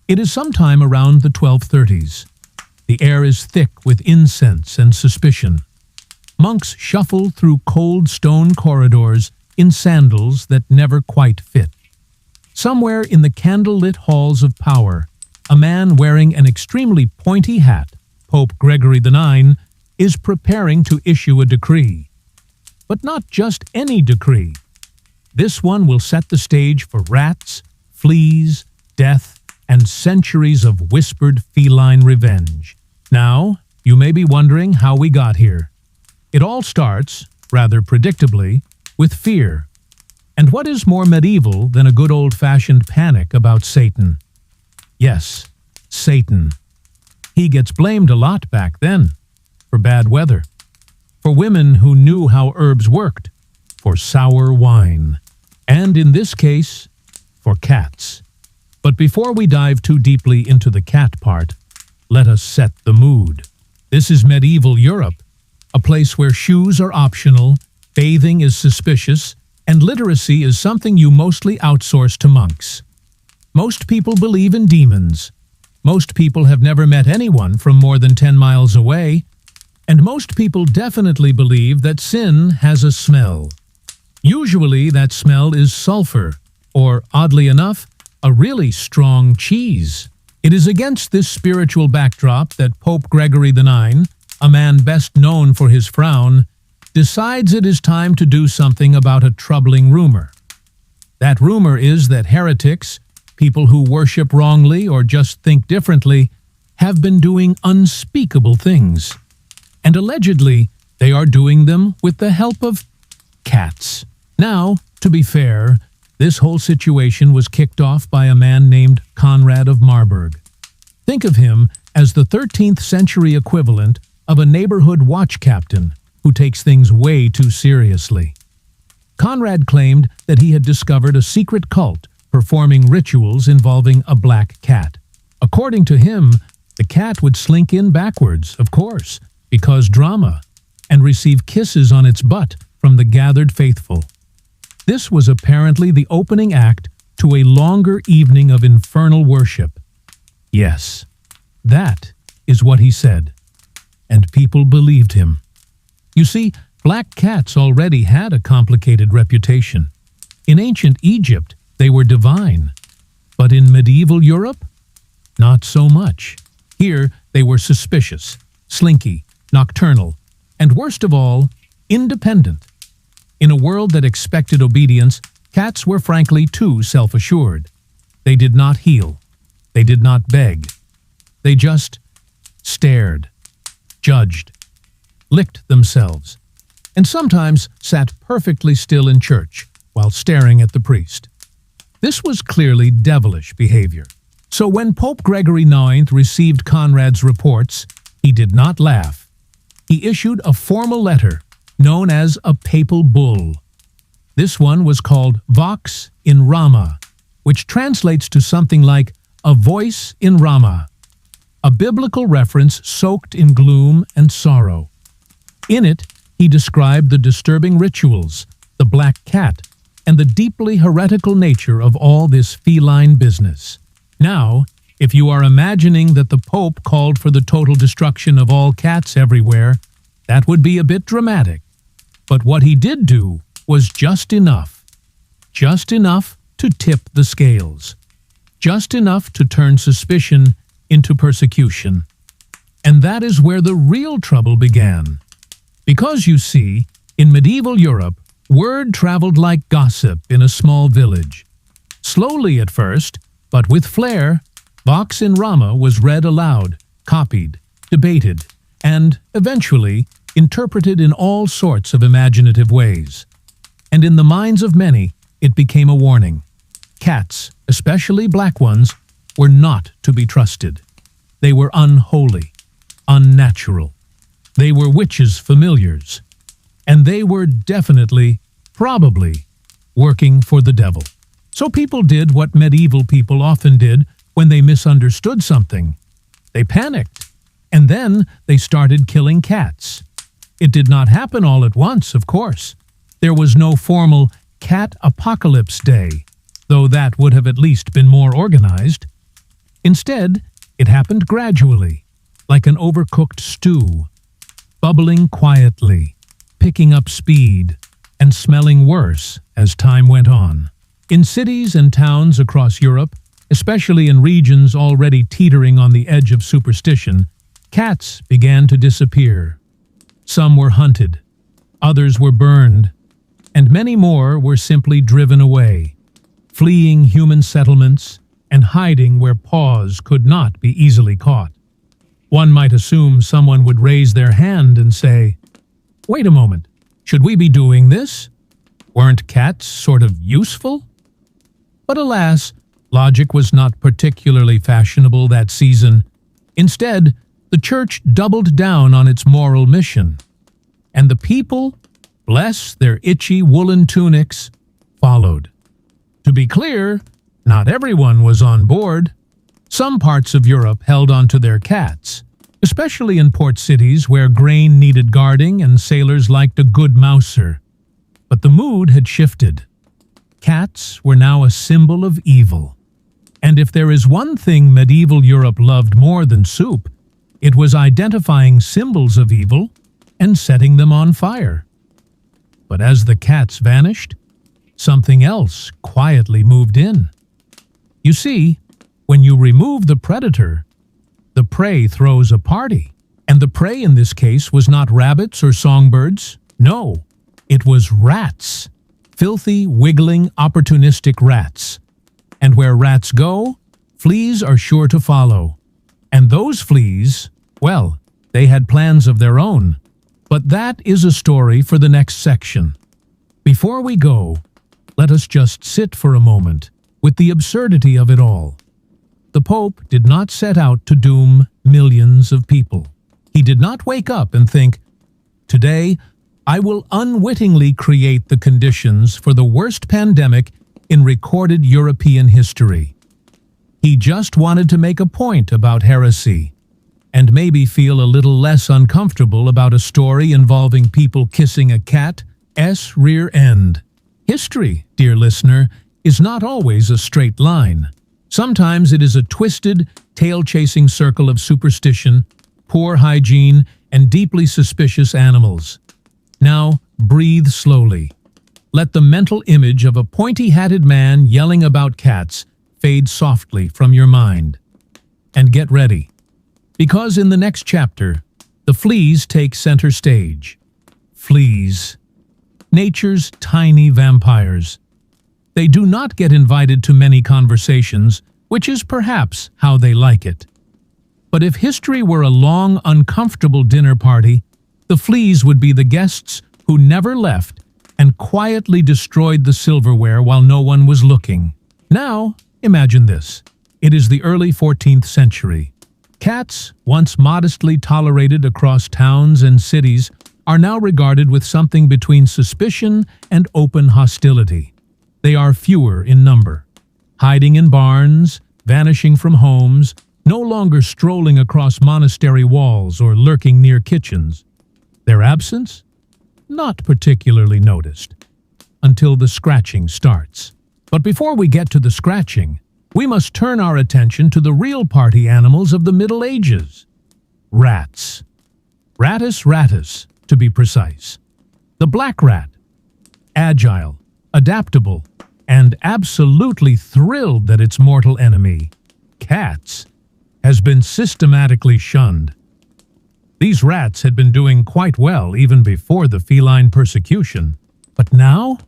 It is sometime around the 1230s. The air is thick with incense and suspicion. Monks shuffle through cold stone corridors in sandals that never quite fit. Somewhere in the candle-lit halls of power, a man wearing an extremely pointy hat, Pope Gregory IX, is preparing to issue a decree. But not just any decree. This one will set the stage for rats, fleas, death, and centuries of whispered feline revenge. Now, you may be wondering how we got here. It all starts, rather predictably, with fear. And what is more medieval than a good old-fashioned panic about Satan? Yes, Satan. He gets blamed a lot back then. For bad weather. For women who knew how herbs worked. For sour wine. And in this case, for cats. But before we dive too deeply into the cat part, let us set the mood. This is medieval Europe, a place where shoes are optional, bathing is suspicious, and literacy is something you mostly outsource to monks. Most people believe in demons. Most people have never met anyone from more than 10 miles away. And most people definitely believe that sin has a smell. Usually that smell is sulfur, or, oddly enough, a really strong cheese. It is against this spiritual backdrop that Pope Gregory IX, a man best known for his frown, decides it is time to do something about a troubling rumor. That rumor is that heretics, people who worship wrongly or just think differently, have been doing unspeakable things. And allegedly, they are doing them with the help of cats. Now, to be fair, this whole situation was kicked off by a man named Conrad of Marburg. Think of him as the 13th century equivalent of a neighborhood watch captain who takes things way too seriously. Conrad claimed that he had discovered a secret cult performing rituals involving a black cat. According to him, the cat would slink in backwards, of course, because drama, and receive kisses on its butt from the gathered faithful. This was apparently the opening act to a longer evening of infernal worship. Yes, that is what he said, and people believed him. You see, black cats already had a complicated reputation. In ancient Egypt, they were divine, but in medieval Europe, not so much. Here, they were suspicious, slinky, nocturnal, and worst of all, independent. In a world that expected obedience, cats were frankly too self-assured. They did not heel. They did not beg. They just stared, judged, licked themselves, and sometimes sat perfectly still in church while staring at the priest. This was clearly devilish behavior. So when Pope Gregory IX received Conrad's reports, he did not laugh. He issued a formal letter known as a papal bull. This one was called Vox in Rama, which translates to something like a voice in Rama, a biblical reference soaked in gloom and sorrow. In it, he described the disturbing rituals, the black cat, and the deeply heretical nature of all this feline business. Now, if you are imagining that the Pope called for the total destruction of all cats everywhere, that would be a bit dramatic. But what he did do was just enough to tip the scales, just enough to turn suspicion into persecution. And that is where the real trouble began. Because, you see, in medieval Europe, word traveled like gossip in a small village. Slowly at first, but with flair, Vox in Rama was read aloud, copied, debated, and, eventually, interpreted in all sorts of imaginative ways. And in the minds of many, it became a warning. Cats, especially black ones, were not to be trusted. They were unholy, unnatural. They were witches' familiars. And they were definitely, probably, working for the devil. So people did what medieval people often did when they misunderstood something. They panicked, and then they started killing cats. It did not happen all at once, of course. There was no formal cat apocalypse day, though that would have at least been more organized. Instead, it happened gradually, like an overcooked stew, bubbling quietly, picking up speed, and smelling worse as time went on. In cities and towns across Europe, especially in regions already teetering on the edge of superstition, cats began to disappear. Some were hunted, others were burned, and many more were simply driven away, fleeing human settlements and hiding where paws could not be easily caught. One might assume someone would raise their hand and say, "Wait a moment, should we be doing this? Weren't cats sort of useful?" But alas, logic was not particularly fashionable that season. Instead, the church doubled down on its moral mission, and the people, bless their itchy woolen tunics, followed. To be clear, not everyone was on board. Some parts of Europe held on to their cats, especially in port cities where grain needed guarding and sailors liked a good mouser. But the mood had shifted. Cats were now a symbol of evil. And if there is one thing medieval Europe loved more than soup, it was identifying symbols of evil and setting them on fire. But as the cats vanished, something else quietly moved in. You see, when you remove the predator, the prey throws a party. And the prey in this case was not rabbits or songbirds. No, it was rats. Filthy, wiggling, opportunistic rats. And where rats go, fleas are sure to follow. And those fleas, well, they had plans of their own. But that is a story for the next section. Before we go, let us just sit for a moment with the absurdity of it all. The Pope did not set out to doom millions of people. He did not wake up and think, "Today, I will unwittingly create the conditions for the worst pandemic in recorded European history." He just wanted to make a point about heresy, and maybe feel a little less uncomfortable about a story involving people kissing a cat's rear end. History, dear listener, is not always a straight line. Sometimes it is a twisted, tail-chasing circle of superstition, poor hygiene, and deeply suspicious animals. Now, breathe slowly. Let the mental image of a pointy-hatted man yelling about cats fade softly from your mind. And get ready, because in the next chapter, the fleas take center stage. Fleas, nature's tiny vampires. They do not get invited to many conversations, which is perhaps how they like it. But if history were a long, uncomfortable dinner party, the fleas would be the guests who never left and quietly destroyed the silverware while no one was looking. Now, imagine this. It is the early 14th century. Cats, once modestly tolerated across towns and cities, are now regarded with something between suspicion and open hostility. They are fewer in number, hiding in barns, vanishing from homes, no longer strolling across monastery walls or lurking near kitchens. Their absence? Not particularly noticed, until the scratching starts. But before we get to the scratching, we must turn our attention to the real party animals of the Middle Ages. Rats. Rattus rattus, to be precise. The black rat. Agile, adaptable, and absolutely thrilled that its mortal enemy, cats, has been systematically shunned. These rats had been doing quite well even before the feline persecution. But now?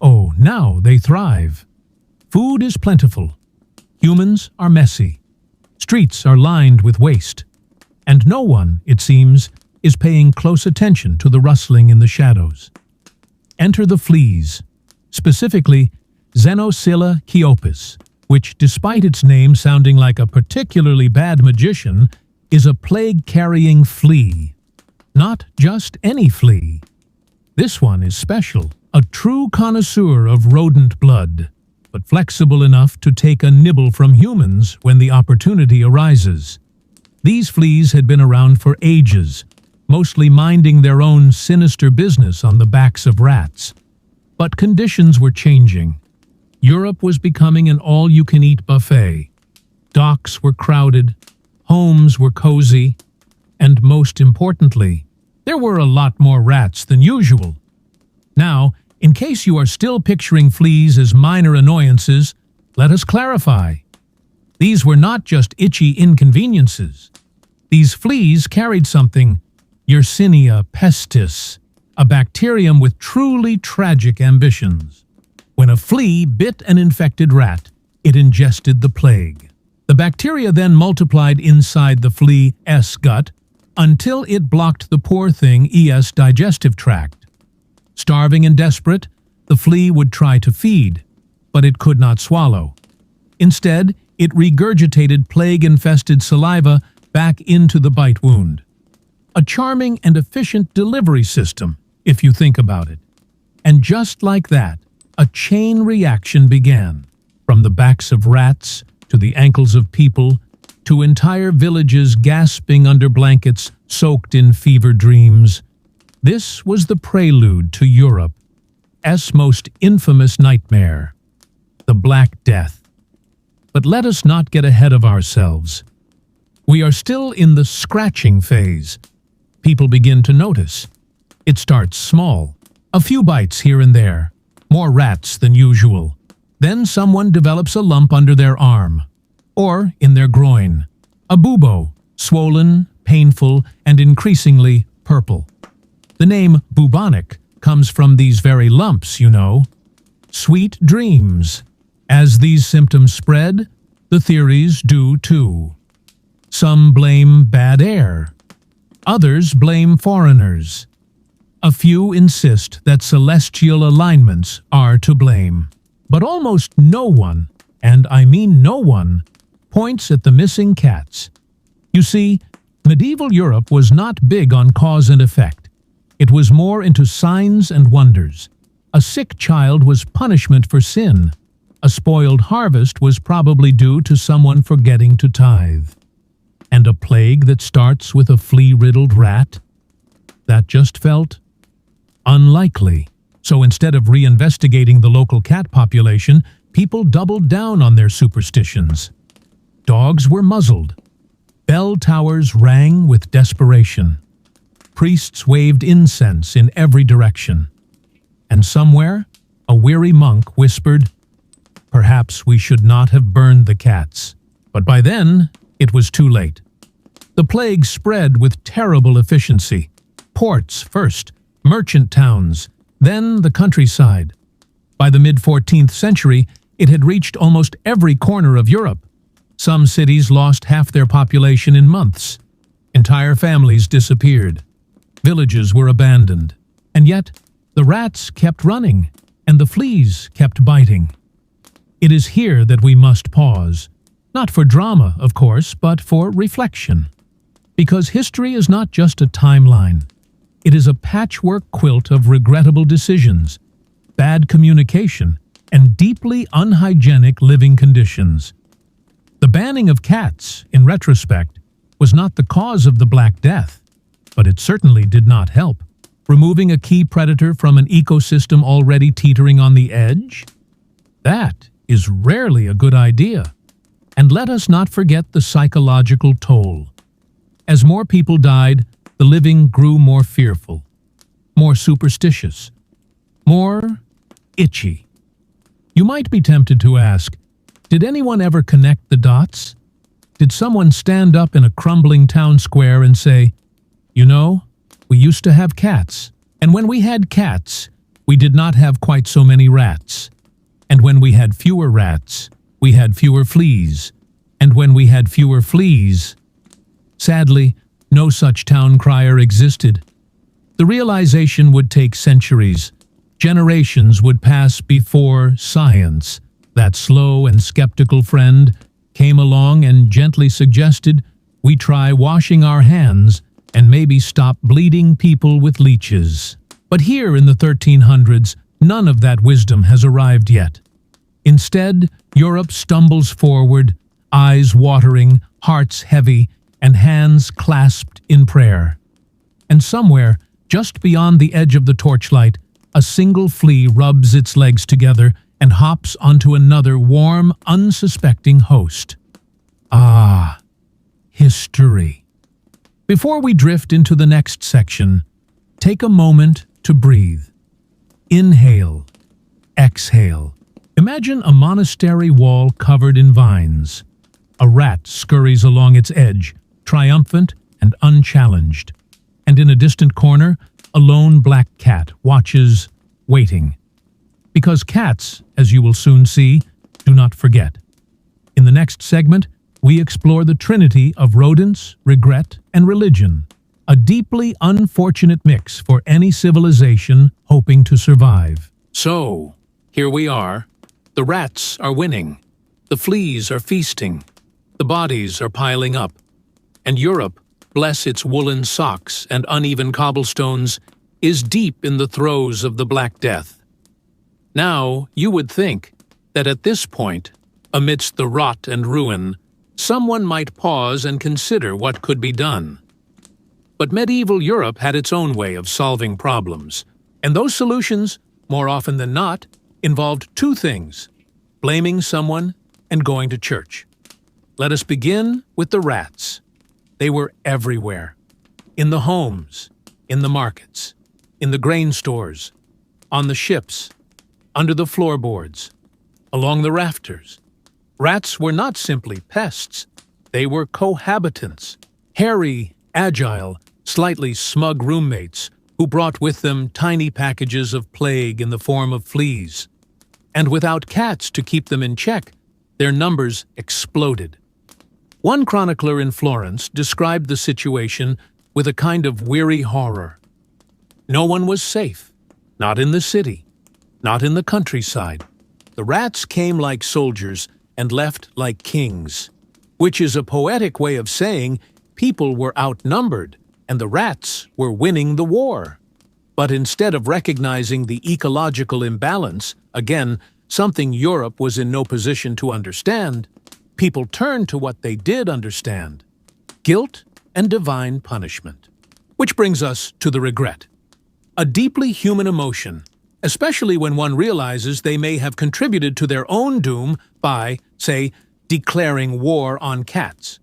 Oh, now they thrive. Food is plentiful. Humans are messy. Streets are lined with waste. And no one, it seems, is paying close attention to the rustling in the shadows. Enter the fleas, specifically Xenocilla chiopus, which, despite its name sounding like a particularly bad magician, is a plague-carrying flea. Not just any flea. This one is special, a true connoisseur of rodent blood, but flexible enough to take a nibble from humans when the opportunity arises. These fleas had been around for ages, mostly minding their own sinister business on the backs of rats. But conditions were changing. Europe was becoming an all-you-can-eat buffet. Docks were crowded, homes were cozy, and most importantly, there were a lot more rats than usual. Now, in case you are still picturing fleas as minor annoyances, let us clarify. These were not just itchy inconveniences. These fleas carried something, Yersinia pestis, a bacterium with truly tragic ambitions. When a flea bit an infected rat, it ingested the plague. The bacteria then multiplied inside the flea's gut until it blocked the poor thing's digestive tract. Starving and desperate, the flea would try to feed, but it could not swallow. Instead, it regurgitated plague-infested saliva back into the bite wound. A charming and efficient delivery system, if you think about it. And just like that, a chain reaction began, from the backs of rats to the ankles of people, to entire villages gasping under blankets soaked in fever dreams. This was the prelude to Europe's most infamous nightmare, the Black Death. But let us not get ahead of ourselves. We are still in the scratching phase. People begin to notice. It starts small, a few bites here and there, more rats than usual. Then someone develops a lump under their arm, or in their groin, a bubo, swollen, painful, and increasingly purple. The name bubonic comes from these very lumps, you know. Sweet dreams. As these symptoms spread, the theories do too. Some blame bad air. Others blame foreigners. A few insist that celestial alignments are to blame. But almost no one, and I mean no one, points at the missing cats. You see, medieval Europe was not big on cause and effect. It was more into signs and wonders. A sick child was punishment for sin. A spoiled harvest was probably due to someone forgetting to tithe. And a plague that starts with a flea-riddled rat? That just felt unlikely. So instead of reinvestigating the local cat population, people doubled down on their superstitions. Dogs were muzzled. Bell towers rang with desperation. Priests waved incense in every direction. And somewhere, a weary monk whispered, "Perhaps we should not have burned the cats." But by then, it was too late. The plague spread with terrible efficiency. Ports first, merchant towns, then the countryside. By the mid-14th century, it had reached almost every corner of Europe. Some cities lost half their population in months. Entire families disappeared. Villages were abandoned. And yet, the rats kept running, and the fleas kept biting. It is here that we must pause. Not for drama, of course, but for reflection. Because history is not just a timeline. It is a patchwork quilt of regrettable decisions, bad communication, and deeply unhygienic living conditions. The banning of cats, in retrospect, was not the cause of the Black Death, but it certainly did not help. Removing a key predator from an ecosystem already teetering on the edge? That is rarely a good idea. And let us not forget the psychological toll. As more people died, the living grew more fearful, more superstitious, more itchy. You might be tempted to ask, did anyone ever connect the dots? Did someone stand up in a crumbling town square and say, "You know, we used to have cats, and when we had cats, we did not have quite so many rats. And when we had fewer rats, we had fewer fleas, and when we had fewer fleas..." Sadly, no such town crier existed. The realization would take centuries. Generations would pass before science, that slow and skeptical friend, came along and gently suggested we try washing our hands and maybe stop bleeding people with leeches. But here in the 1300s, none of that wisdom has arrived yet. Instead, Europe stumbles forward, eyes watering, hearts heavy, and hands clasped in prayer. And somewhere, just beyond the edge of the torchlight, a single flea rubs its legs together and hops onto another warm, unsuspecting host. Ah, history. Before we drift into the next section, take a moment to breathe. Inhale, exhale. Imagine a monastery wall covered in vines. A rat scurries along its edge, triumphant and unchallenged. And in a distant corner, a lone black cat watches, waiting. Because cats, as you will soon see, do not forget. In the next segment, we explore the trinity of rodents, regret, and religion, a deeply unfortunate mix for any civilization hoping to survive. So, here we are. The rats are winning. The fleas are feasting. The bodies are piling up. And Europe, bless its woolen socks and uneven cobblestones, is deep in the throes of the Black Death. Now, you would think that at this point, amidst the rot and ruin, someone might pause and consider what could be done. But medieval Europe had its own way of solving problems, and those solutions, more often than not, involved two things: blaming someone and going to church. Let us begin with the rats. They were everywhere. In the homes, in the markets, in the grain stores, on the ships, under the floorboards, along the rafters. Rats were not simply pests. They were cohabitants, hairy, agile, slightly smug roommates who brought with them tiny packages of plague in the form of fleas. And without cats to keep them in check, their numbers exploded. One chronicler in Florence described the situation with a kind of weary horror. No one was safe, not in the city, not in the countryside. The rats came like soldiers and left like kings, which is a poetic way of saying people were outnumbered and the rats were winning the war. But instead of recognizing the ecological imbalance, again, something Europe was in no position to understand, people turned to what they did understand: guilt and divine punishment. Which brings us to the regret. A deeply human emotion, especially when one realizes they may have contributed to their own doom by, say, declaring war on cats.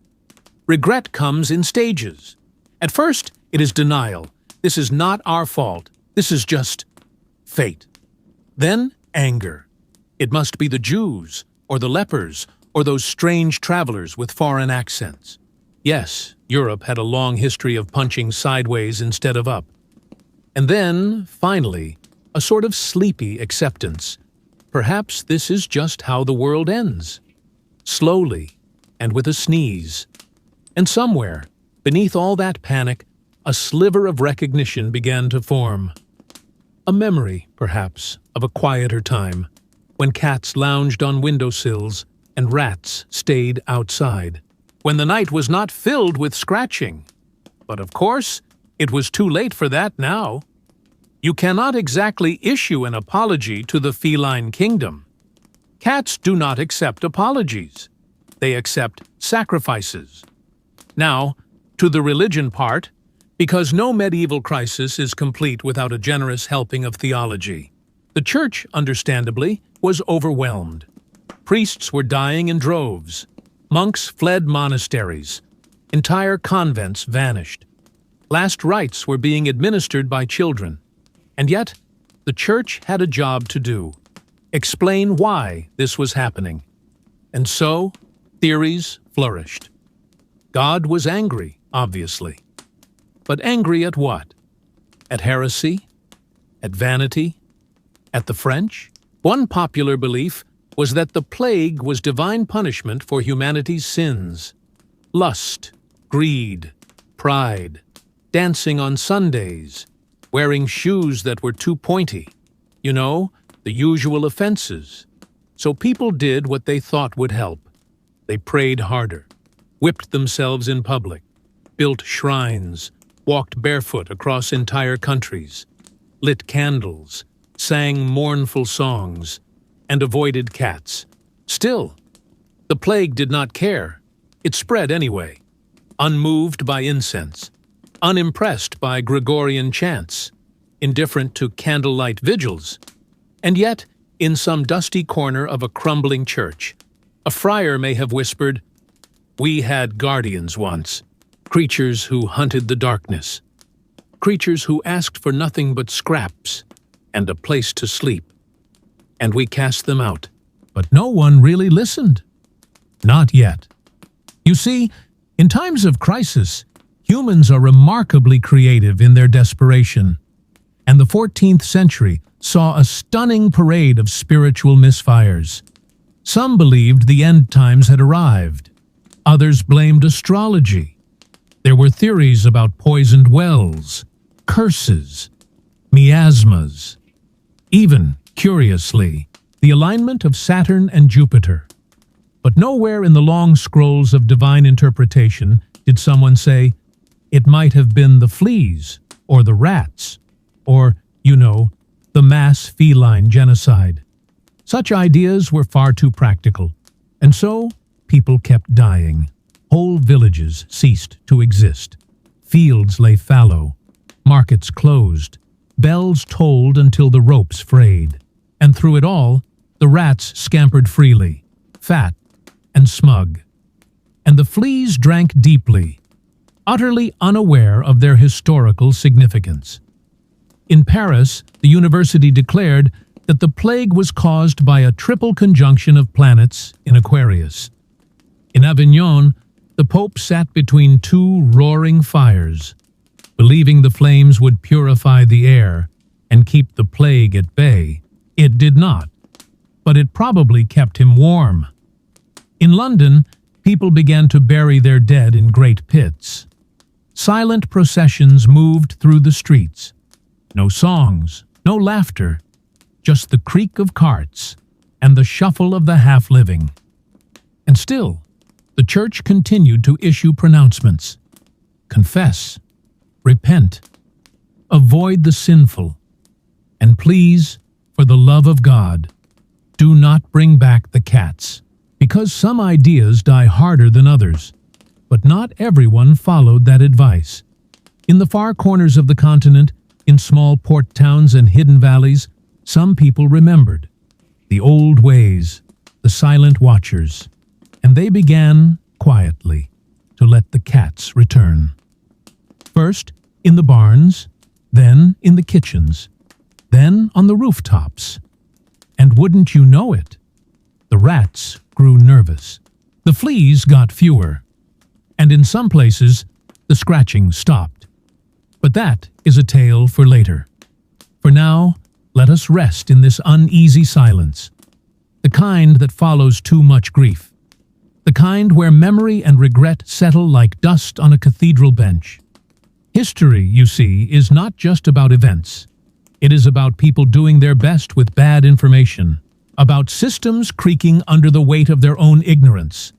Regret comes in stages. At first, it is denial. This is not our fault. This is just fate. Then, anger. It must be the Jews, or the lepers, or those strange travelers with foreign accents. Yes, Europe had a long history of punching sideways instead of up. And then, finally, a sort of sleepy acceptance. Perhaps this is just how the world ends. Slowly, and with a sneeze. And somewhere, beneath all that panic, a sliver of recognition began to form. A memory, perhaps, of a quieter time, when cats lounged on windowsills and rats stayed outside, when the night was not filled with scratching. But of course, it was too late for that now. You cannot exactly issue an apology to the feline kingdom. Cats do not accept apologies. They accept sacrifices. Now, to the religion part, because no medieval crisis is complete without a generous helping of theology. The church, understandably, was overwhelmed. Priests were dying in droves. Monks fled monasteries. Entire convents vanished. Last rites were being administered by children. And yet, the church had a job to do. Explain why this was happening. And so, theories flourished. God was angry, obviously. But angry at what? At heresy? At vanity? At the French? One popular belief was that the plague was divine punishment for humanity's sins. Lust, greed, pride, dancing on Sundays, wearing shoes that were too pointy. You know, the usual offenses. So people did what they thought would help. They prayed harder, whipped themselves in public, built shrines, walked barefoot across entire countries, lit candles, sang mournful songs, and avoided cats. Still, the plague did not care. It spread anyway, unmoved by incense, unimpressed by Gregorian chants, indifferent to candlelight vigils. And yet, in some dusty corner of a crumbling church, a friar may have whispered, We had guardians once, creatures who hunted the darkness, creatures who asked for nothing but scraps and a place to sleep. And we cast them out. But no one really listened. Not yet. You see, in times of crisis, humans are remarkably creative in their desperation. And the 14th century saw a stunning parade of spiritual misfires. Some believed the end times had arrived. Others blamed astrology. There were theories about poisoned wells, curses, miasmas, even, curiously, the alignment of Saturn and Jupiter. But nowhere in the long scrolls of divine interpretation did someone say, it might have been the fleas, or the rats, or, the mass feline genocide. Such ideas were far too practical, and so people kept dying. Whole villages ceased to exist. Fields lay fallow, markets closed, bells tolled until the ropes frayed. And through it all, the rats scampered freely, fat and smug. And the fleas drank deeply, utterly unaware of their historical significance. In Paris, the university declared that the plague was caused by a triple conjunction of planets in Aquarius. In Avignon, the Pope sat between two roaring fires, believing the flames would purify the air and keep the plague at bay. It did not, but it probably kept him warm. In London, people began to bury their dead in great pits. Silent processions moved through the streets. No songs, no laughter, just the creak of carts and the shuffle of the half-living. And still, the church continued to issue pronouncements. Confess, repent, avoid the sinful, and please, for the love of God, do not bring back the cats, because some ideas die harder than others. But not everyone followed that advice. In the far corners of the continent, in small port towns and hidden valleys, some people remembered the old ways, the silent watchers, and they began, quietly, to let the cats return. First in the barns, then in the kitchens, then on the rooftops. And wouldn't you know it, the rats grew nervous. The fleas got fewer, and in some places, the scratching stopped. But that is a tale for later. For now, let us rest in this uneasy silence, the kind that follows too much grief, the kind where memory and regret settle like dust on a cathedral bench. History, you see, is not just about events. It is about people doing their best with bad information, about systems creaking under the weight of their own ignorance,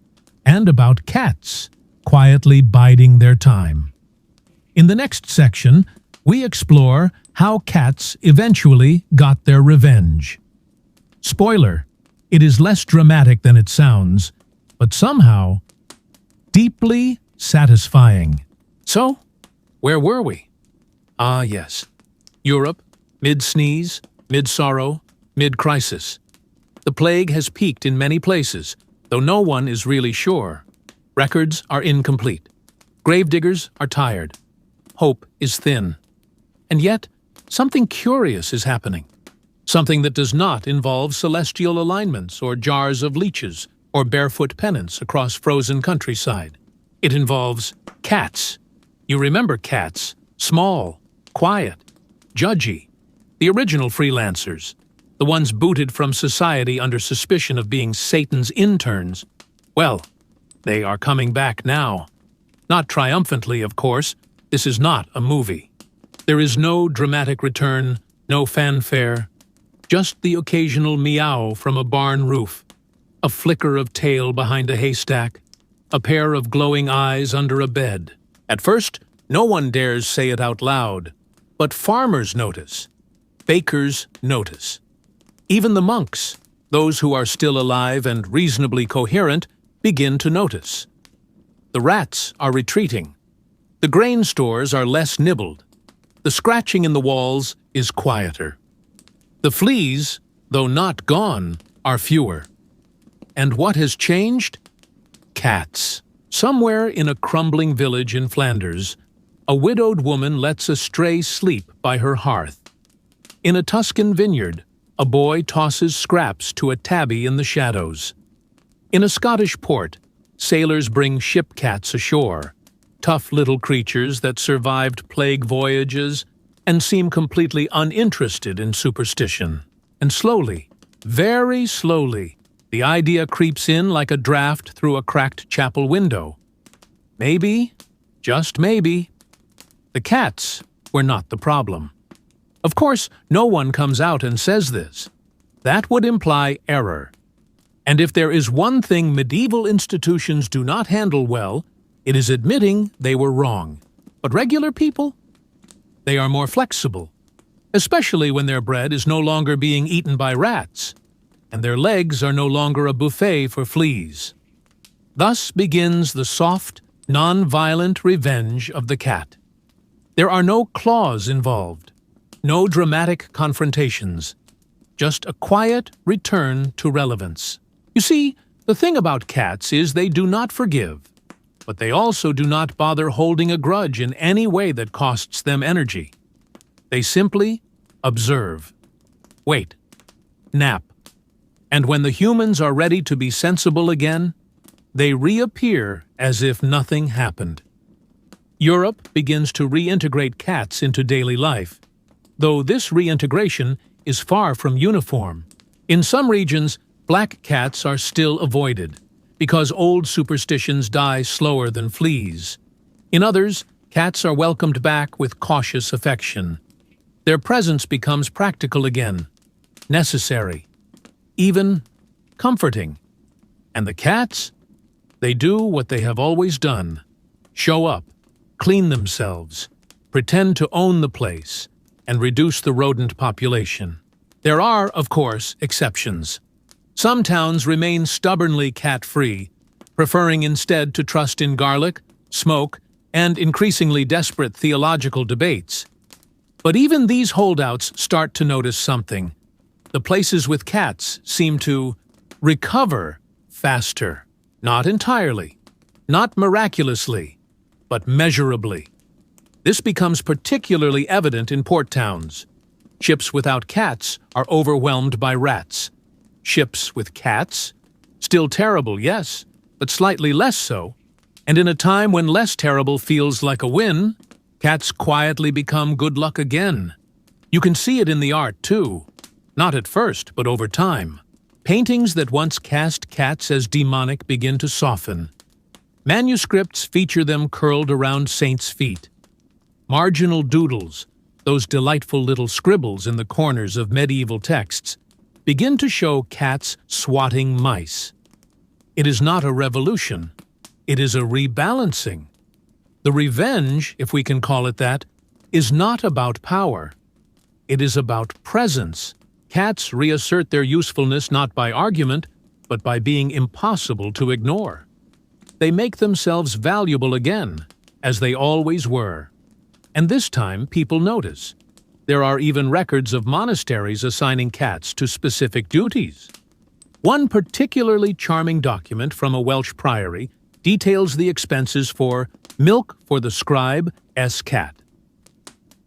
and about cats quietly biding their time. In the next section, we explore how cats eventually got their revenge. Spoiler, it is less dramatic than it sounds, but somehow deeply satisfying. So, where were we? Ah, yes. Europe, mid-sneeze, mid-sorrow, mid-crisis. The plague has peaked in many places, though no one is really sure. Records are incomplete. Gravediggers are tired. Hope is thin. And yet, something curious is happening. Something that does not involve celestial alignments or jars of leeches or barefoot pennants across frozen countryside. It involves cats. You remember cats, small, quiet, judgy, the original freelancers, the ones booted from society under suspicion of being Satan's interns. Well, they are coming back now. Not triumphantly, of course. This is not a movie. There is no dramatic return, no fanfare, just the occasional meow from a barn roof, a flicker of tail behind a haystack, a pair of glowing eyes under a bed. At first, no one dares say it out loud, but farmers notice, bakers notice. Even the monks, those who are still alive and reasonably coherent, begin to notice. The rats are retreating. The grain stores are less nibbled. The scratching in the walls is quieter. The fleas, though not gone, are fewer. And what has changed? Cats. Somewhere in a crumbling village in Flanders, a widowed woman lets a stray sleep by her hearth. In a Tuscan vineyard, a boy tosses scraps to a tabby in the shadows. In a Scottish port, sailors bring ship cats ashore, tough little creatures that survived plague voyages and seem completely uninterested in superstition. And slowly, very slowly, the idea creeps in like a draft through a cracked chapel window. Maybe, just maybe, the cats were not the problem. Of course, no one comes out and says this. That would imply error. And if there is one thing medieval institutions do not handle well, it is admitting they were wrong. But regular people? They are more flexible, especially when their bread is no longer being eaten by rats, and their legs are no longer a buffet for fleas. Thus begins the soft, non-violent revenge of the cat. There are no claws involved, no dramatic confrontations, just a quiet return to relevance. You see, the thing about cats is they do not forgive, but they also do not bother holding a grudge in any way that costs them energy. They simply observe, wait, nap, and when the humans are ready to be sensible again, they reappear as if nothing happened. Europe begins to reintegrate cats into daily life, though this reintegration is far from uniform. In some regions, black cats are still avoided, because old superstitions die slower than fleas. In others, cats are welcomed back with cautious affection. Their presence becomes practical again, necessary, even comforting. And the cats? They do what they have always done: show up, clean themselves, pretend to own the place, and reduce the rodent population. There are, of course, exceptions. Some towns remain stubbornly cat-free, preferring instead to trust in garlic, smoke, and increasingly desperate theological debates. But even these holdouts start to notice something. The places with cats seem to recover faster. Not entirely, not miraculously, but measurably. This becomes particularly evident in port towns. Ships without cats are overwhelmed by rats. Ships with cats? Still terrible, yes, but slightly less so. And in a time when less terrible feels like a win, cats quietly become good luck again. You can see it in the art, too. Not at first, but over time. Paintings that once cast cats as demonic begin to soften. Manuscripts feature them curled around saints' feet. Marginal doodles, those delightful little scribbles in the corners of medieval texts, begin to show cats swatting mice. It is not a revolution. It is a rebalancing. The revenge, if we can call it that, is not about power. It is about presence. Cats reassert their usefulness not by argument, but by being impossible to ignore. They make themselves valuable again, as they always were. And this time people notice. There are even records of monasteries assigning cats to specific duties. One particularly charming document from a Welsh priory details the expenses for milk for the scribe s cat,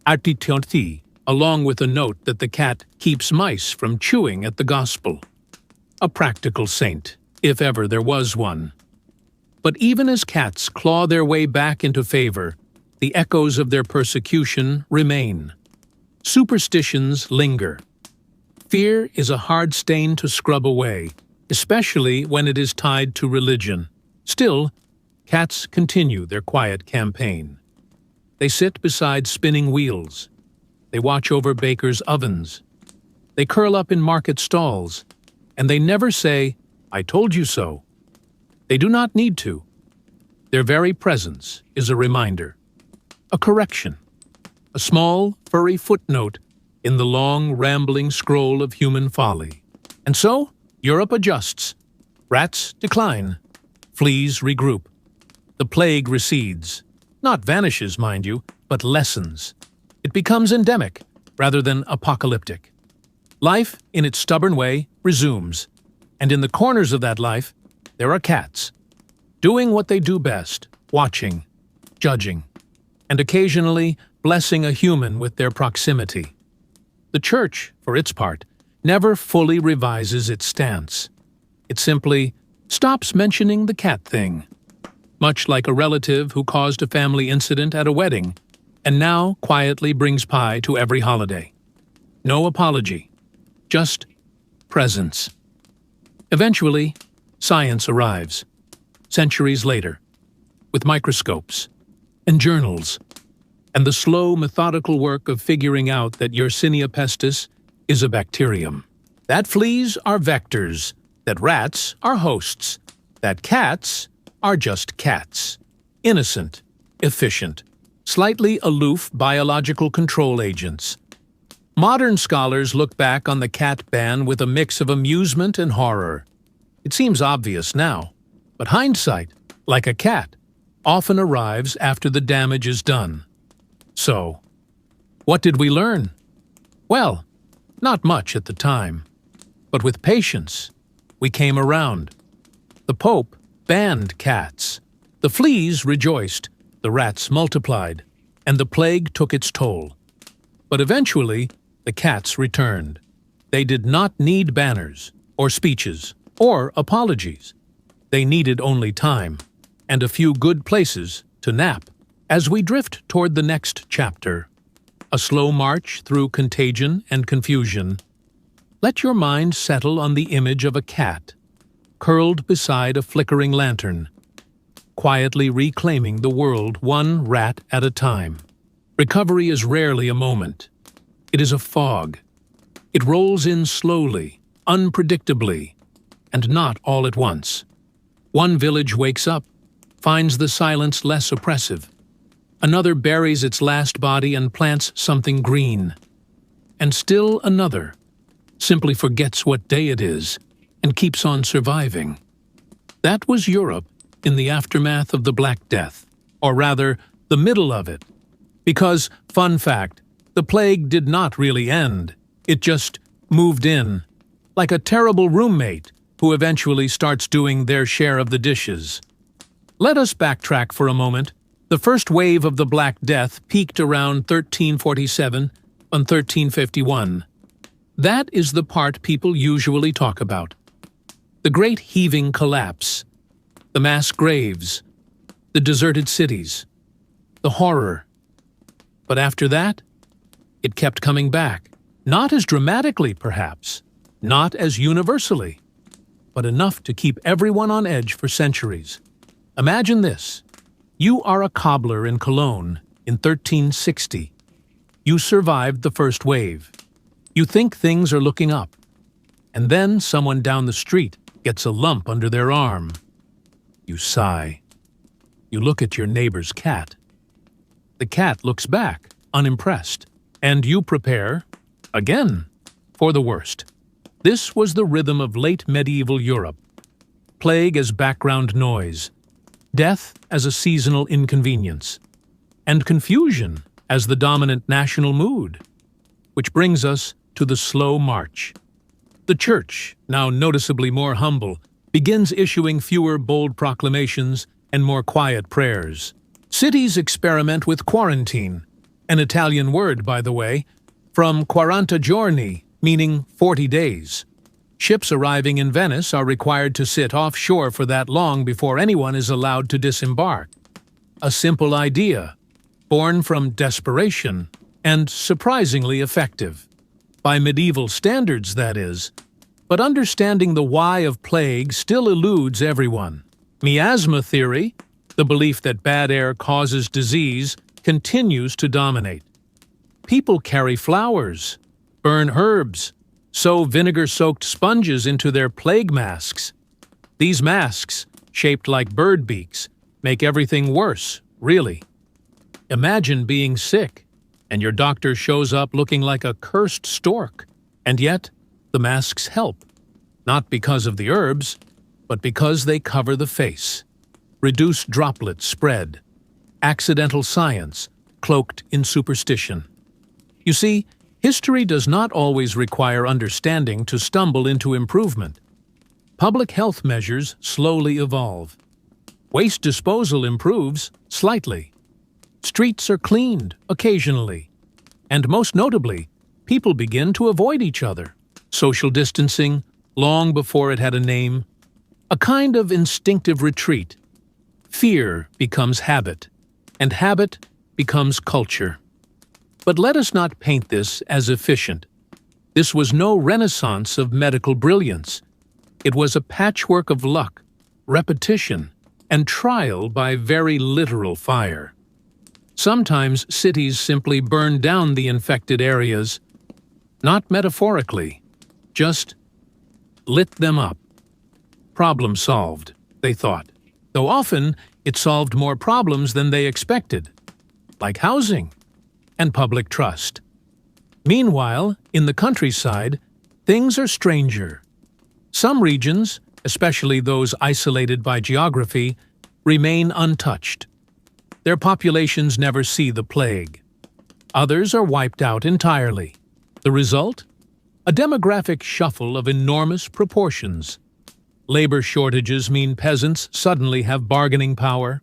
artitionti, along with a note that the cat keeps mice from chewing at the gospel. A practical saint, if ever there was one. But even as cats claw their way back into favor, the echoes of their persecution remain. Superstitions linger. Fear is a hard stain to scrub away, especially when it is tied to religion. Still, cats continue their quiet campaign. They sit beside spinning wheels. They watch over bakers' ovens. They curl up in market stalls. And they never say, "I told you so." They do not need to. Their very presence is a reminder. A correction. A small, furry footnote in the long, rambling scroll of human folly. And so, Europe adjusts. Rats decline. Fleas regroup. The plague recedes. Not vanishes, mind you, but lessens. It becomes endemic, rather than apocalyptic. Life, in its stubborn way, resumes. And in the corners of that life, there are cats. doing what they do best, watching, judging, and occasionally blessing a human with their proximity. The Church, for its part, never fully revises its stance. It simply stops mentioning the cat thing, much like a relative who caused a family incident at a wedding and now quietly brings pie to every holiday. No apology, just presence. Eventually, science arrives, centuries later, with microscopes and journals, and the slow, methodical work of figuring out that Yersinia pestis is a bacterium, that fleas are vectors, that rats are hosts, that cats are just cats, innocent, efficient, slightly aloof biological control agents. Modern scholars look back on the cat ban with a mix of amusement and horror. It seems obvious now, but hindsight, like a cat, often arrives after the damage is done. So, what did we learn? Well, not much at the time, but with patience, we came around. The Pope banned cats. The fleas rejoiced, the rats multiplied, and the plague took its toll. But eventually, the cats returned. They did not need banners, or speeches, or apologies. They needed only time, and a few good places to nap. As we drift toward the next chapter, a slow march through contagion and confusion, let your mind settle on the image of a cat, curled beside a flickering lantern, quietly reclaiming the world one rat at a time. Recovery is rarely a moment. It is a fog. It rolls in slowly, unpredictably, and not all at once. One village wakes up, finds the silence less oppressive. Another buries its last body and plants something green. And still another simply forgets what day it is and keeps on surviving. That was Europe in the aftermath of the Black Death, or rather, the middle of it. Because, fun fact, the plague did not really end. It just moved in, like a terrible roommate who eventually starts doing their share of the dishes. Let us backtrack for a moment. The first wave of the Black Death peaked around 1347 and 1351. That is the part people usually talk about. The Great Heaving Collapse, the mass graves, the deserted cities, the horror. But after that, it kept coming back. Not as dramatically, perhaps, not as universally, but enough to keep everyone on edge for centuries. Imagine this. You are a cobbler in Cologne in 1360. You survived the first wave. You think things are looking up. And then someone down the street gets a lump under their arm. You sigh. You look at your neighbor's cat. The cat looks back, unimpressed, and you prepare, again, for the worst. This was the rhythm of late medieval Europe. Plague as background noise, death as a seasonal inconvenience, and confusion as the dominant national mood. Which brings us to the slow march. The Church, now noticeably more humble, begins issuing fewer bold proclamations and more quiet prayers. Cities experiment with quarantine, an Italian word, by the way, from 40 giorni, meaning 40 days. Ships arriving in Venice are required to sit offshore for that long before anyone is allowed to disembark. A simple idea, born from desperation, and surprisingly effective. By medieval standards, that is. But understanding the why of plague still eludes everyone. Miasma theory, the belief that bad air causes disease, continues to dominate. People carry flowers, burn herbs, sew vinegar-soaked sponges into their plague masks. These masks, shaped like bird beaks, make everything worse, really. Imagine being sick, and your doctor shows up looking like a cursed stork, and yet the masks help, not because of the herbs, but because they cover the face. Reduce droplets spread. Accidental science, cloaked in superstition. You see, history does not always require understanding to stumble into improvement. Public health measures slowly evolve. Waste disposal improves slightly. Streets are cleaned occasionally. And most notably, people begin to avoid each other. Social distancing, long before it had a name. A kind of instinctive retreat. Fear becomes habit, and habit becomes culture. But let us not paint this as efficient. This was no renaissance of medical brilliance. It was a patchwork of luck, repetition, and trial by very literal fire. Sometimes cities simply burned down the infected areas, not metaphorically, just lit them up. Problem solved, they thought, though often it solved more problems than they expected, like housing and public trust. Meanwhile, in the countryside, things are stranger. Some regions, especially those isolated by geography, remain untouched. Their populations never see the plague. Others are wiped out entirely. The result? A demographic shuffle of enormous proportions. Labor shortages mean peasants suddenly have bargaining power.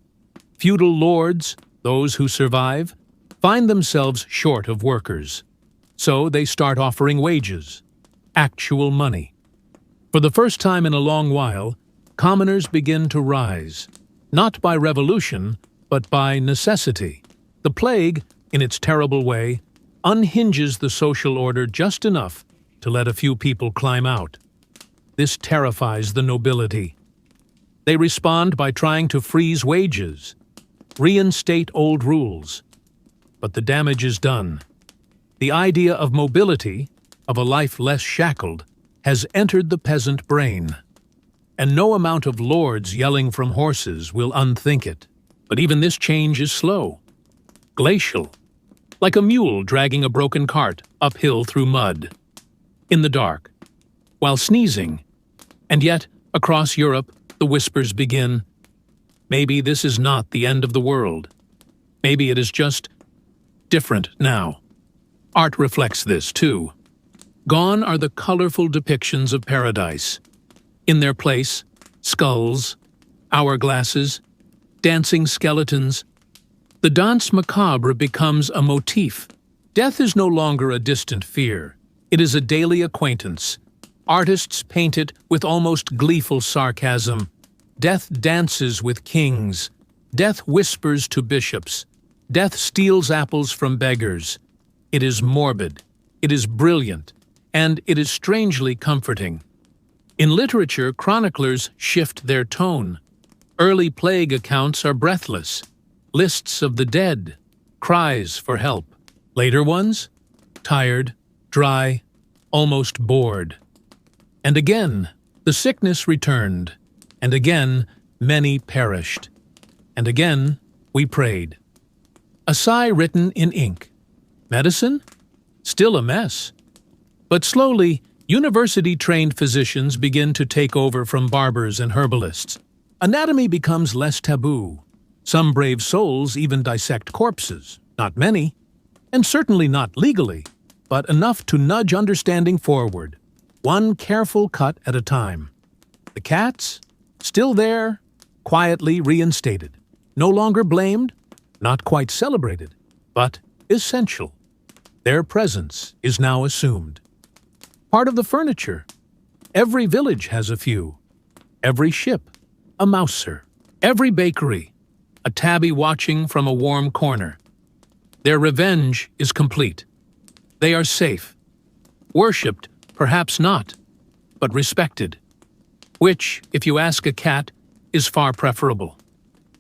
Feudal lords, those who survive, find themselves short of workers. So they start offering wages, actual money. For the first time in a long while, commoners begin to rise, not by revolution, but by necessity. The plague, in its terrible way, unhinges the social order just enough to let a few people climb out. This terrifies the nobility. They respond by trying to freeze wages, reinstate old rules. But the damage is done. The idea of mobility, of a life less shackled, has entered the peasant brain. And no amount of lords yelling from horses will unthink it. But even this change is slow, glacial, like a mule dragging a broken cart uphill through mud, in the dark, while sneezing. And yet, across Europe, the whispers begin. Maybe this is not the end of the world. Maybe it is just different now. Art reflects this, too. Gone are the colorful depictions of paradise. In their place, skulls, hourglasses, dancing skeletons. The danse macabre becomes a motif. Death is no longer a distant fear. It is a daily acquaintance. Artists paint it with almost gleeful sarcasm. Death dances with kings. Death whispers to bishops. Death steals apples from beggars. It is morbid. It is brilliant. And it is strangely comforting. In literature, chroniclers shift their tone. Early plague accounts are breathless. Lists of the dead. Cries for help. Later ones? Tired, dry, almost bored. And again, the sickness returned. And again, many perished. And again, we prayed. A sigh written in ink. Medicine? Still a mess. But slowly, university-trained physicians begin to take over from barbers and herbalists. Anatomy becomes less taboo. Some brave souls even dissect corpses. Not many, and certainly not legally, but enough to nudge understanding forward, one careful cut at a time. The cats? Still there, quietly reinstated. No longer blamed, not quite celebrated, but essential. Their presence is now assumed. Part of the furniture. Every village has a few. Every ship, a mouser. Every bakery, a tabby watching from a warm corner. Their revenge is complete. They are safe. Worshipped, perhaps not, but respected. Which, if you ask a cat, is far preferable.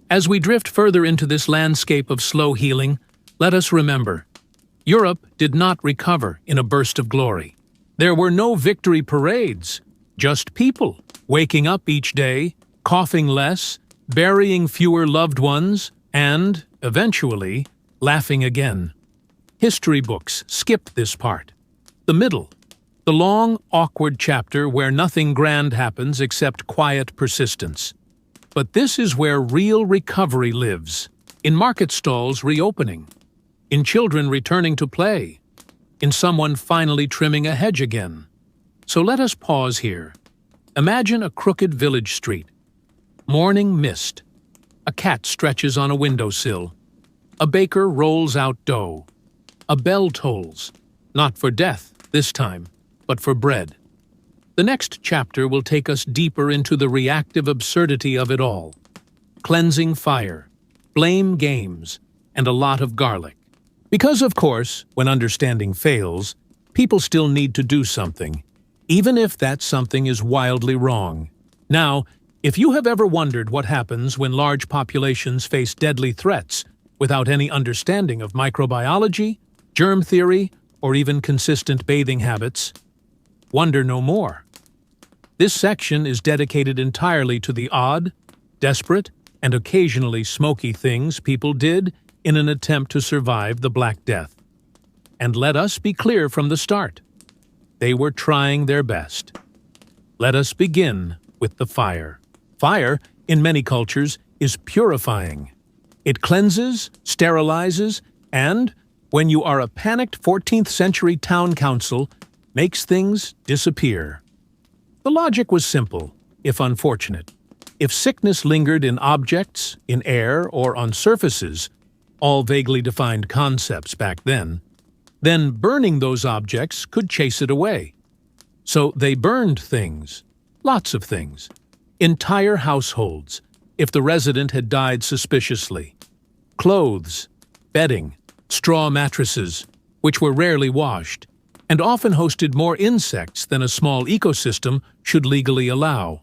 As we drift further into this landscape of slow healing, let us remember, Europe did not recover in a burst of glory. There were no victory parades, just people, waking up each day, coughing less, burying fewer loved ones, and, eventually, laughing again. History books skip this part. The middle, the long, awkward chapter where nothing grand happens except quiet persistence. But this is where real recovery lives, in market stalls reopening, in children returning to play, in someone finally trimming a hedge again. So let us pause here. Imagine a crooked village street. Morning mist. A cat stretches on a windowsill. A baker rolls out dough. A bell tolls, not for death this time, but for bread. The next chapter will take us deeper into the reactive absurdity of it all. Cleansing fire, blame games, and a lot of garlic. Because, of course, when understanding fails, people still need to do something, even if that something is wildly wrong. Now, if you have ever wondered what happens when large populations face deadly threats without any understanding of microbiology, germ theory, or even consistent bathing habits, wonder no more. This section is dedicated entirely to the odd, desperate, and occasionally smoky things people did in an attempt to survive the Black Death. And let us be clear from the start. They were trying their best. Let us begin with the fire. Fire, in many cultures, is purifying. It cleanses, sterilizes, and, when you are a panicked 14th century town council, makes things disappear. The logic was simple, if unfortunate. If sickness lingered in objects, in air, or on surfaces, all vaguely defined concepts back then burning those objects could chase it away. So they burned things, lots of things, entire households, if the resident had died suspiciously. Clothes, bedding, straw mattresses, which were rarely washed, and often hosted more insects than a small ecosystem should legally allow.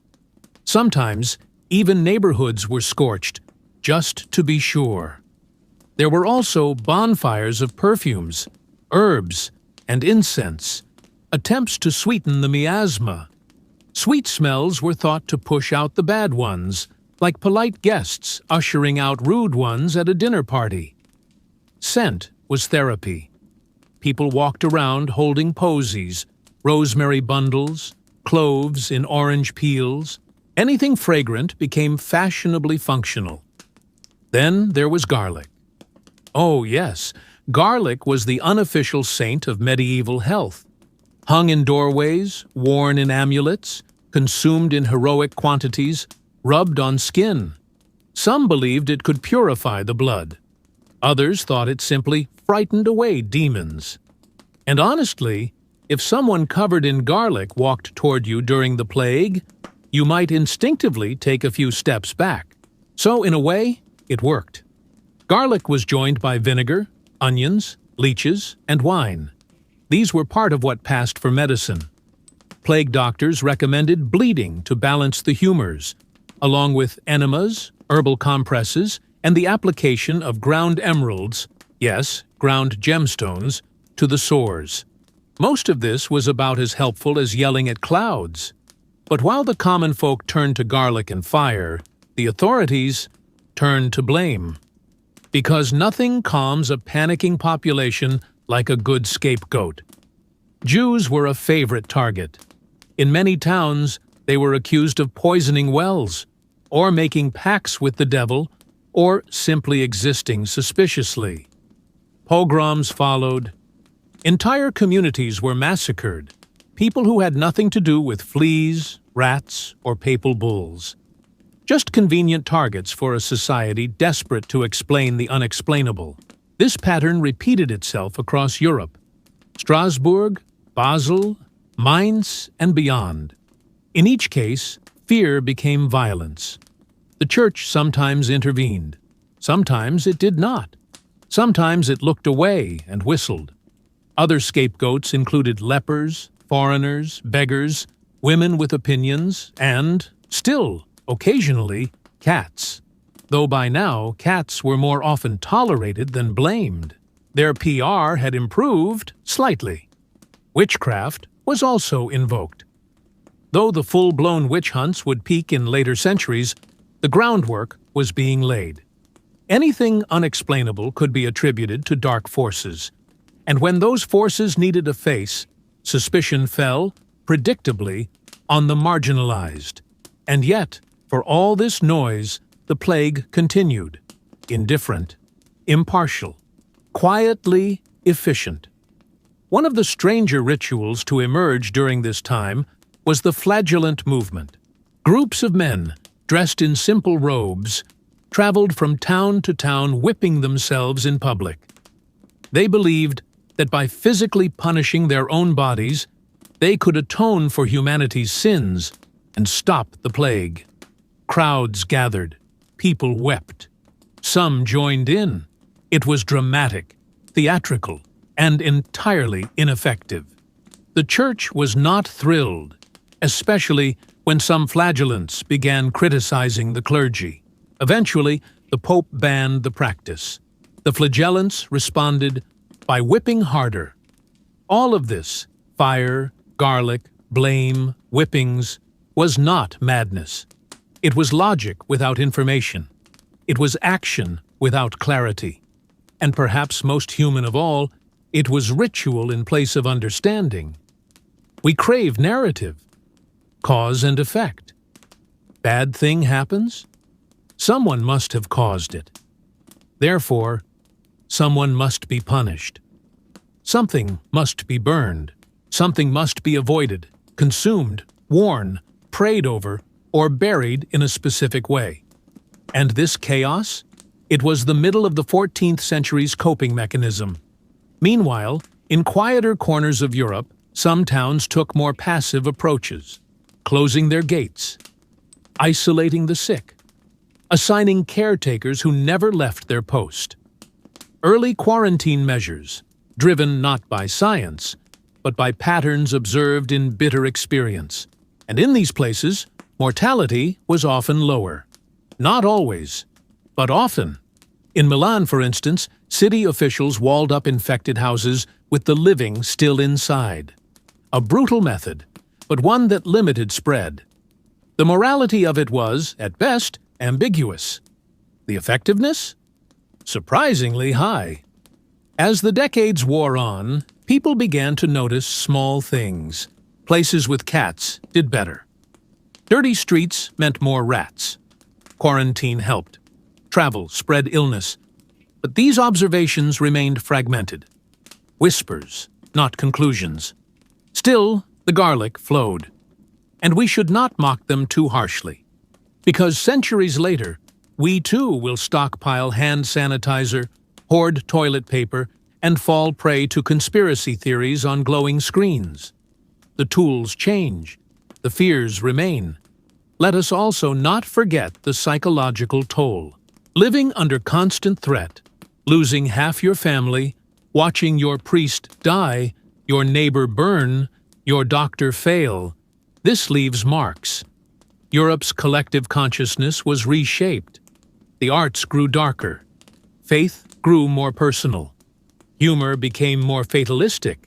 Sometimes, even neighborhoods were scorched, just to be sure. There were also bonfires of perfumes, herbs, and incense, attempts to sweeten the miasma. Sweet smells were thought to push out the bad ones, like polite guests ushering out rude ones at a dinner party. Scent was therapy. People walked around holding posies, rosemary bundles, cloves in orange peels. Anything fragrant became fashionably functional. Then there was garlic. Oh yes, garlic was the unofficial saint of medieval health. Hung in doorways, worn in amulets, consumed in heroic quantities, rubbed on skin. Some believed it could purify the blood. Others thought it simply frightened away demons. And honestly, if someone covered in garlic walked toward you during the plague, you might instinctively take a few steps back. So, in a way, it worked. Garlic was joined by vinegar, onions, leeches, and wine. These were part of what passed for medicine. Plague doctors recommended bleeding to balance the humors, along with enemas, herbal compresses, and the application of ground emeralds, yes, ground gemstones, to the sores. Most of this was about as helpful as yelling at clouds. But while the common folk turned to garlic and fire, the authorities turned to blame. Because nothing calms a panicking population like a good scapegoat. Jews were a favorite target. In many towns, they were accused of poisoning wells, or making pacts with the devil, or simply existing suspiciously. Pogroms followed. Entire communities were massacred. People who had nothing to do with fleas, rats, or papal bulls. Just convenient targets for a society desperate to explain the unexplainable. This pattern repeated itself across Europe. Strasbourg, Basel, Mainz, and beyond. In each case, fear became violence. The church sometimes intervened. Sometimes it did not. Sometimes it looked away and whistled. Other scapegoats included lepers, foreigners, beggars, women with opinions, and, still, occasionally, cats. Though by now, cats were more often tolerated than blamed. Their PR had improved slightly. Witchcraft was also invoked. Though the full-blown witch hunts would peak in later centuries, the groundwork was being laid. Anything unexplainable could be attributed to dark forces, and when those forces needed a face, suspicion fell, predictably, on the marginalized. And yet, for all this noise, the plague continued, indifferent, impartial, quietly efficient. One of the stranger rituals to emerge during this time was the flagellant movement. Groups of men, dressed in simple robes, traveled from town to town whipping themselves in public. They believed that by physically punishing their own bodies, they could atone for humanity's sins and stop the plague. Crowds gathered. People wept. Some joined in. It was dramatic, theatrical, and entirely ineffective. The church was not thrilled, especially when some flagellants began criticizing the clergy. Eventually, the Pope banned the practice. The flagellants responded by whipping harder. All of this, fire, garlic, blame, whippings, was not madness. It was logic without information. It was action without clarity. And perhaps most human of all, it was ritual in place of understanding. We crave narrative, cause and effect. Bad thing happens? Someone must have caused it. Therefore, someone must be punished. Something must be burned. Something must be avoided, consumed, worn, prayed over, or buried in a specific way. And this chaos? It was the middle of the 14th century's coping mechanism. Meanwhile, in quieter corners of Europe, some towns took more passive approaches, closing their gates, isolating the sick, assigning caretakers who never left their post. Early quarantine measures, driven not by science, but by patterns observed in bitter experience. And in these places, mortality was often lower. Not always, but often. In Milan, for instance, city officials walled up infected houses with the living still inside. A brutal method, but one that limited spread. The morality of it was, at best, ambiguous. The effectiveness? Surprisingly high. As the decades wore on, people began to notice small things. Places with cats did better. Dirty streets meant more rats. Quarantine helped. Travel spread illness. But these observations remained fragmented. Whispers, not conclusions. Still, the garlic flowed. And we should not mock them too harshly. Because centuries later, we too will stockpile hand sanitizer, hoard toilet paper, and fall prey to conspiracy theories on glowing screens. The tools change. The fears remain. Let us also not forget the psychological toll. Living under constant threat, losing half your family, watching your priest die, your neighbor burn, your doctor fail, this leaves marks. Europe's collective consciousness was reshaped. The arts grew darker. Faith grew more personal. Humor became more fatalistic.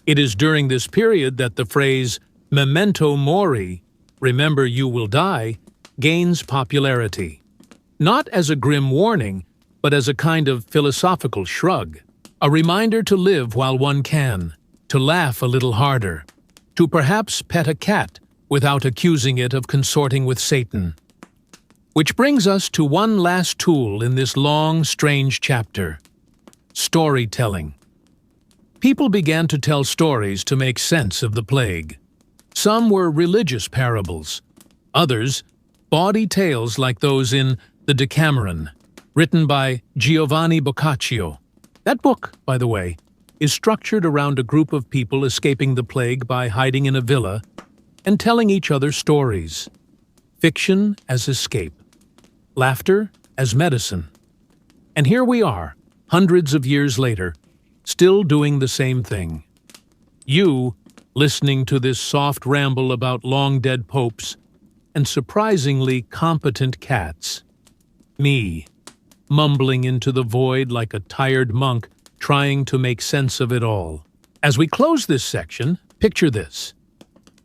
It is during this period that the phrase memento mori, remember you will die, gains popularity. Not as a grim warning, but as a kind of philosophical shrug. A reminder to live while one can, to laugh a little harder, to perhaps pet a cat without accusing it of consorting with Satan. Which brings us to one last tool in this long, strange chapter: storytelling. People began to tell stories to make sense of the plague. Some were religious parables. Others, bawdy tales like those in The Decameron, written by Giovanni Boccaccio. That book, by the way, is structured around a group of people escaping the plague by hiding in a villa and telling each other stories. Fiction as escape. Laughter as medicine. And here we are, hundreds of years later, still doing the same thing. You, listening to this soft ramble about long-dead popes and surprisingly competent cats. Me, mumbling into the void like a tired monk trying to make sense of it all. As we close this section, picture this.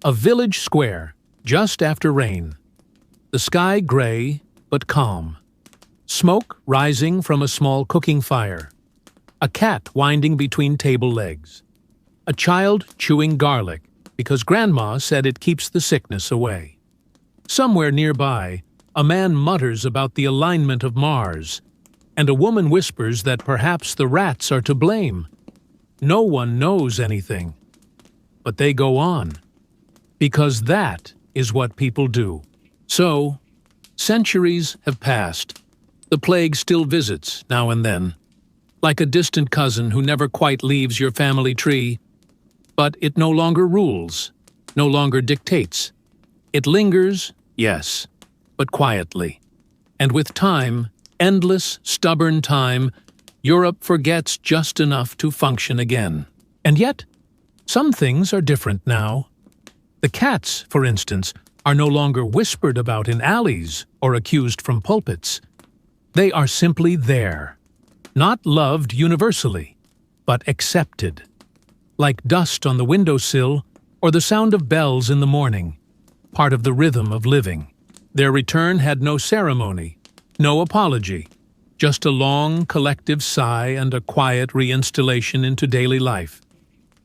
A village square, just after rain. The sky gray, but calm. Smoke rising from a small cooking fire. A cat winding between table legs. A child chewing garlic because Grandma said it keeps the sickness away. Somewhere nearby, a man mutters about the alignment of Mars, and a woman whispers that perhaps the rats are to blame. No one knows anything. But they go on. Because that is what people do. So, centuries have passed. The plague still visits now and then, like a distant cousin who never quite leaves your family tree. But it no longer rules, no longer dictates. It lingers, yes, but quietly. And with time, endless, stubborn time, Europe forgets just enough to function again. And yet, some things are different now. The cats, for instance, are no longer whispered about in alleys or accused from pulpits. They are simply there, not loved universally, but accepted. Like dust on the windowsill or the sound of bells in the morning, part of the rhythm of living. Their return had no ceremony, no apology, just a long collective sigh and a quiet reinstallation into daily life.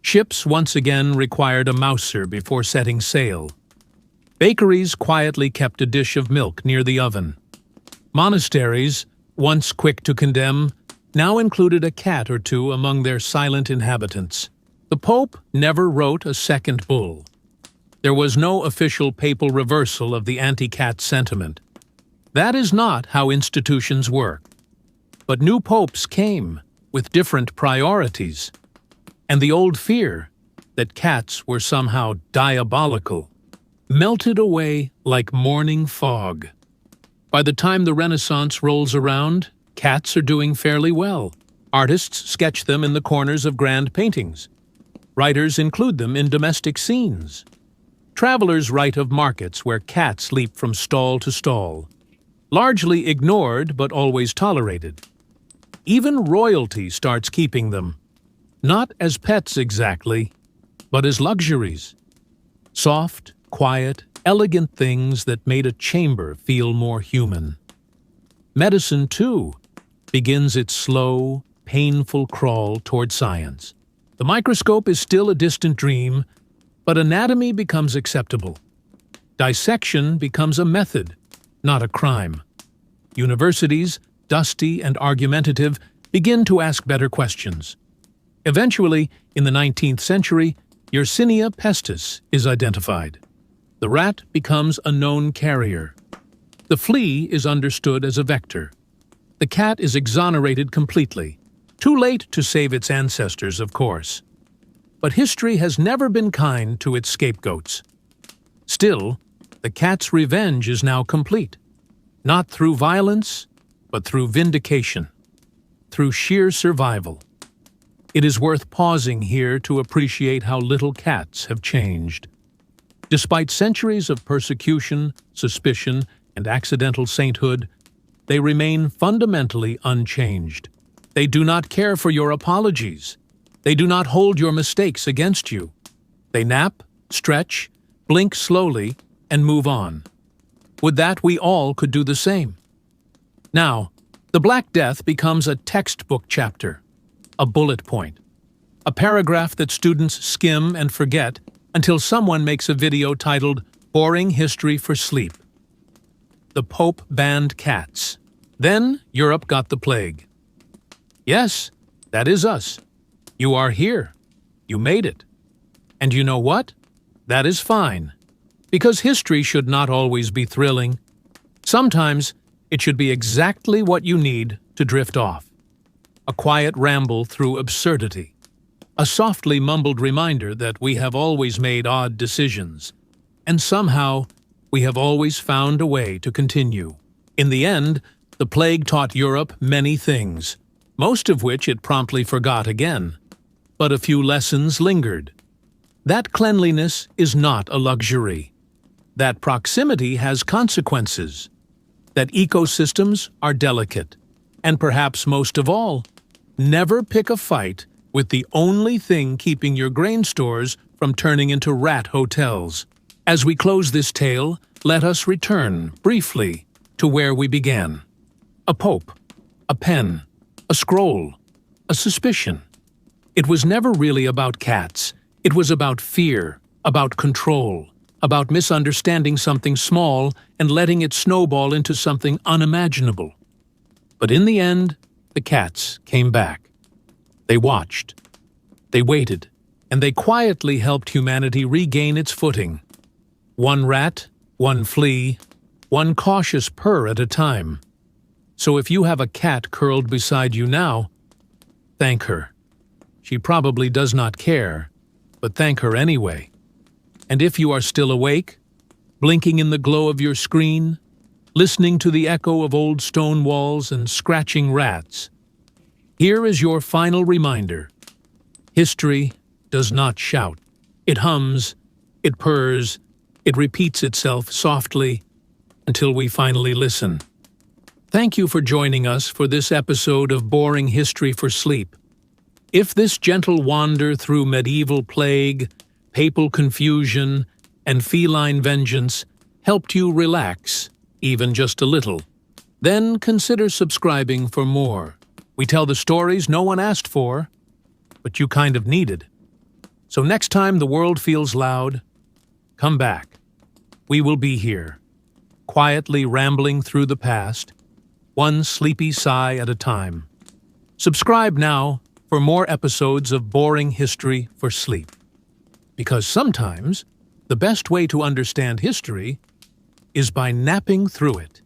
Ships once again required a mouser before setting sail. Bakeries quietly kept a dish of milk near the oven. Monasteries, once quick to condemn, now included a cat or two among their silent inhabitants. The Pope never wrote a second bull. There was no official papal reversal of the anti-cat sentiment. That is not how institutions work. But new popes came with different priorities, and the old fear that cats were somehow diabolical melted away like morning fog. By the time the Renaissance rolls around, cats are doing fairly well. Artists sketch them in the corners of grand paintings. Writers include them in domestic scenes. Travelers write of markets where cats leap from stall to stall, largely ignored but always tolerated. Even royalty starts keeping them, not as pets exactly, but as luxuries. Soft, quiet, elegant things that made a chamber feel more human. Medicine, too, begins its slow, painful crawl toward science. The microscope is still a distant dream, but anatomy becomes acceptable. Dissection becomes a method, not a crime. Universities, dusty and argumentative, begin to ask better questions. Eventually, in the 19th century, Yersinia pestis is identified. The rat becomes a known carrier. The flea is understood as a vector. The cat is exonerated completely. Too late to save its ancestors, of course. But history has never been kind to its scapegoats. Still, the cat's revenge is now complete. Not through violence, but through vindication. Through sheer survival. It is worth pausing here to appreciate how little cats have changed. Despite centuries of persecution, suspicion, and accidental sainthood, they remain fundamentally unchanged. They do not care for your apologies. They do not hold your mistakes against you. They nap, stretch, blink slowly, and move on. Would that we all could do the same? Now, the Black Death becomes a textbook chapter, a bullet point, a paragraph that students skim and forget until someone makes a video titled "Boring History for Sleep." The Pope banned cats. Then Europe got the plague. Yes, that is us. You are here. You made it. And you know what? That is fine. Because history should not always be thrilling. Sometimes it should be exactly what you need to drift off. A quiet ramble through absurdity. A softly mumbled reminder that we have always made odd decisions. And somehow, we have always found a way to continue. In the end, the plague taught Europe many things, most of which it promptly forgot again. But a few lessons lingered. That cleanliness is not a luxury. That proximity has consequences. That ecosystems are delicate. And perhaps most of all, never pick a fight with the only thing keeping your grain stores from turning into rat hotels. As we close this tale, let us return, briefly, to where we began. A pope, a pen, a scroll, a suspicion. It was never really about cats. It was about fear, about control, about misunderstanding something small and letting it snowball into something unimaginable. But in the end, the cats came back. They watched, they waited, and they quietly helped humanity regain its footing. One rat, one flea, one cautious purr at a time. So if you have a cat curled beside you now, thank her. She probably does not care, but thank her anyway. And if you are still awake, blinking in the glow of your screen, listening to the echo of old stone walls and scratching rats, here is your final reminder. History does not shout. It hums, it purrs, it repeats itself softly until we finally listen. Thank you for joining us for this episode of Boring History for Sleep. If this gentle wander through medieval plague, papal confusion, and feline vengeance helped you relax, even just a little, then consider subscribing for more. We tell the stories no one asked for, but you kind of needed. So next time the world feels loud, come back. We will be here, quietly rambling through the past, one sleepy sigh at a time. Subscribe now for more episodes of Boring History for Sleep. Because sometimes the best way to understand history is by napping through it.